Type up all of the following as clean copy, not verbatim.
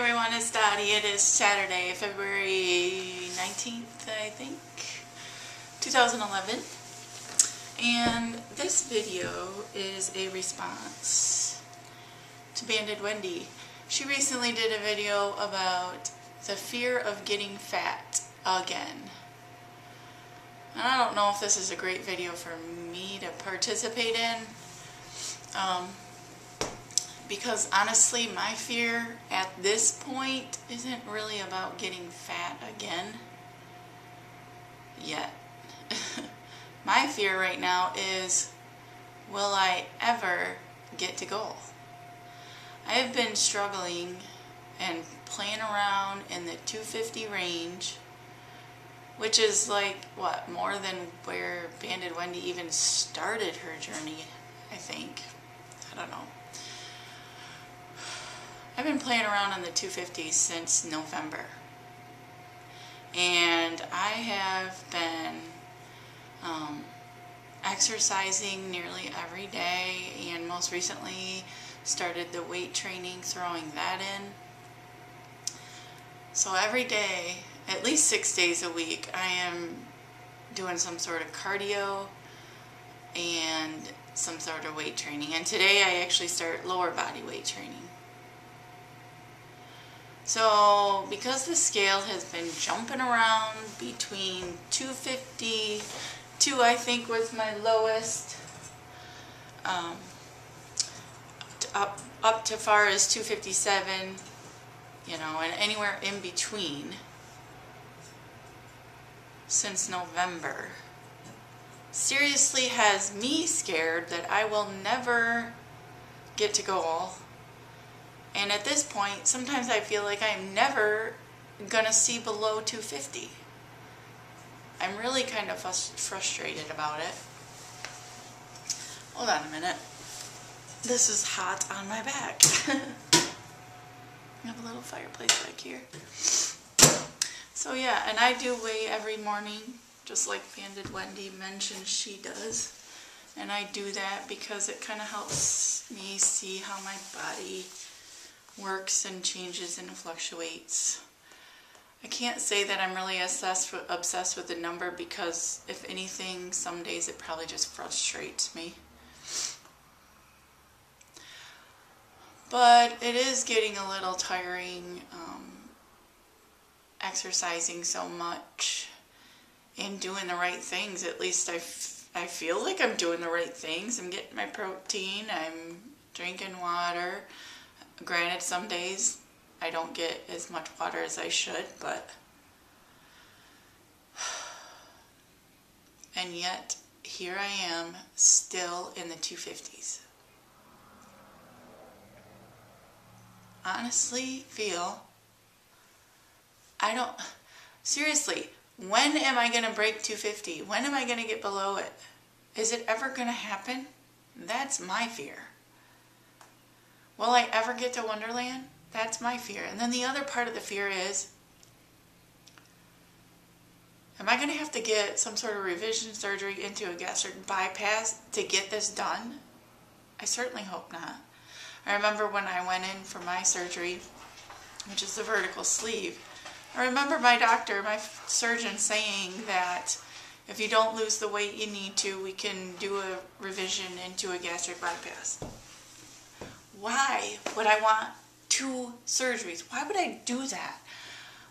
everyone, it's Dottie. It is Saturday, February 19th, I think, 2011. And this video is a response to Banded Wendy. She recently did a video about the fear of getting fat again. And I don't know if this is a great video for me to participate in. Because honestly, my fear at this point isn't really about getting fat again yet. My fear right now is, will I ever get to goal? I have been struggling and playing around in the 250 range, which is like, what, more than where Banded Wendy even started her journey, I think. I don't know. I've been playing around in the 250s since November, and I have been exercising nearly every day, and most recently started the weight training, throwing that in. So every day, at least 6 days a week, I am doing some sort of cardio and some sort of weight training. And today I actually start lower body weight training. So, because the scale has been jumping around between 252, I think, was my lowest, up to far as 257, you know, and anywhere in between since November, seriously has me scared that I will never get to goal. And at this point, sometimes I feel like I'm never going to see below 250. I'm really kind of frustrated about it. Hold on a minute. This is hot on my back. I have a little fireplace back here. So yeah, and I do weigh every morning, just like Banded Wendy mentioned she does. And I do that because it kind of helps me see how my body works and changes and fluctuates. I can't say that I'm really obsessed with the number, because if anything, some days it probably just frustrates me. But it is getting a little tiring, exercising so much and doing the right things. At least I feel like I'm doing the right things. I'm getting my protein, I'm drinking water. Granted, some days I don't get as much water as I should, but... And yet, here I am, still in the 250s. Honestly, seriously, when am I going to break 250? When am I going to get below it? Is it ever going to happen? That's my fear. Will I ever get to Wonderland? That's my fear. And then the other part of the fear is, am I going to have to get some sort of revision surgery into a gastric bypass to get this done? I certainly hope not. I remember when I went in for my surgery, which is the vertical sleeve, I remember my doctor, my surgeon, saying that if you don't lose the weight you need to, we can do a revision into a gastric bypass. Why would I want 2 surgeries? Why would I do that?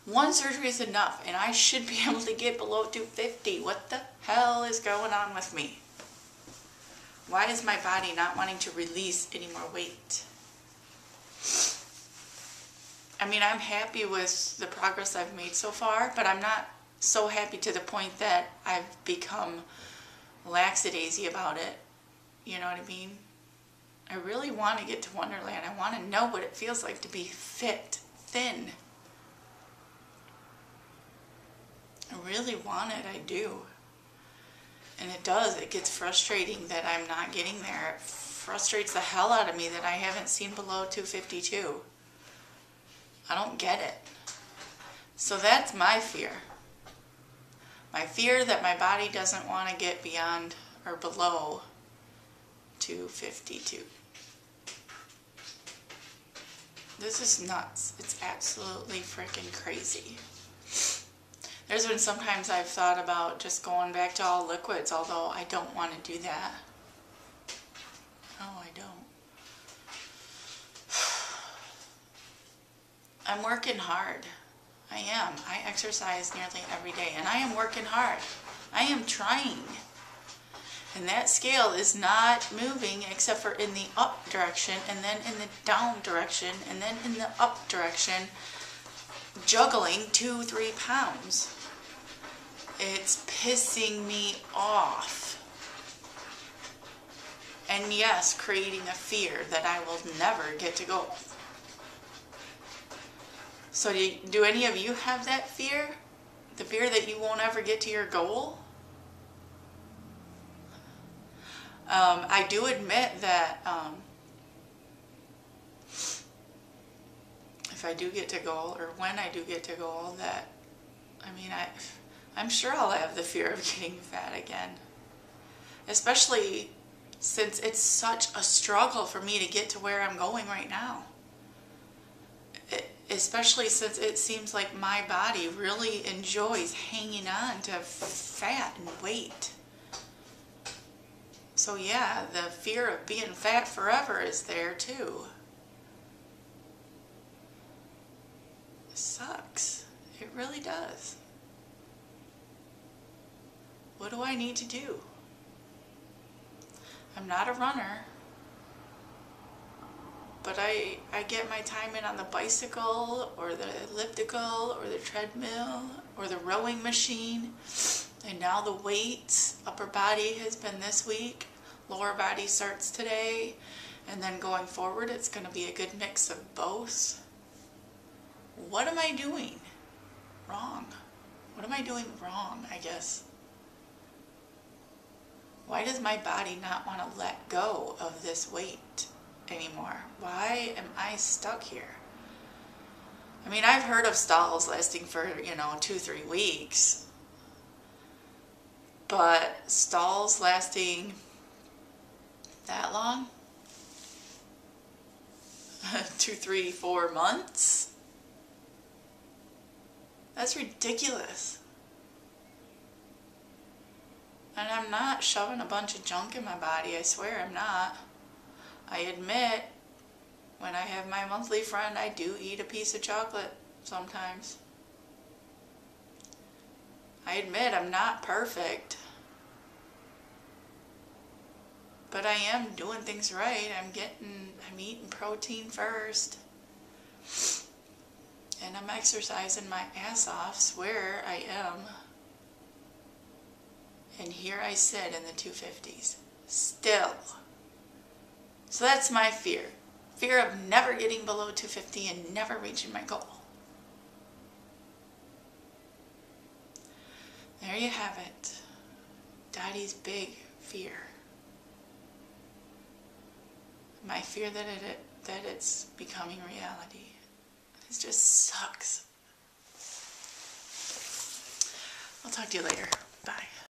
1 surgery is enough, and I should be able to get below 250. What the hell is going on with me? Why is my body not wanting to release any more weight? I mean, I'm happy with the progress I've made so far, but I'm not so happy to the point that I've become lackadaisy about it. You know what I mean? I really want to get to Wonderland. I want to know what it feels like to be fit, thin. I really want it, I do. And it does. It gets frustrating that I'm not getting there. It frustrates the hell out of me that I haven't seen below 252. I don't get it. So that's my fear. My fear that my body doesn't want to get beyond or below 252. This is nuts. It's absolutely freaking crazy. There's been sometimes I've thought about just going back to all liquids, although I don't want to do that. No, I don't. I'm working hard. I am. I exercise nearly every day, and I am working hard. I am trying. And that scale is not moving except for in the up direction, and then in the down direction, and then in the up direction, juggling 2-3 pounds. It's pissing me off. And yes, creating a fear that I will never get to goal. So do any of you have that fear? The fear that you won't ever get to your goal? I do admit that if I do get to goal, or when I do get to goal, that, I'm sure I'll have the fear of getting fat again. Especially since it's such a struggle for me to get to where I'm going right now. Especially since it seems like my body really enjoys hanging on to fat and weight. So yeah, the fear of being fat forever is there too. It sucks. It really does. What do I need to do? I'm not a runner, but I get my time in on the bicycle or the elliptical or the treadmill or the rowing machine. And now the weights. Upper body has been this week. Lower body starts today. And then going forward, it's going to be a good mix of both. What am I doing wrong? What am I doing wrong, I guess? Why does my body not want to let go of this weight anymore? Why am I stuck here? I mean, I've heard of stalls lasting for, 2-3 weeks. But stalls lasting that long? 2, 3, 4 months? That's ridiculous. And I'm not shoving a bunch of junk in my body, I swear I'm not. I admit, when I have my monthly friend, I do eat a piece of chocolate sometimes. I admit I'm not perfect. But I am doing things right. I'm eating protein first. And I'm exercising my ass off, swear I am. And here I sit in the 250s. Still. So that's my fear. Fear of never getting below 250 and never reaching my goal. There you have it. Daddy's big fear. My fear that it's becoming reality. It just sucks. I'll talk to you later. Bye.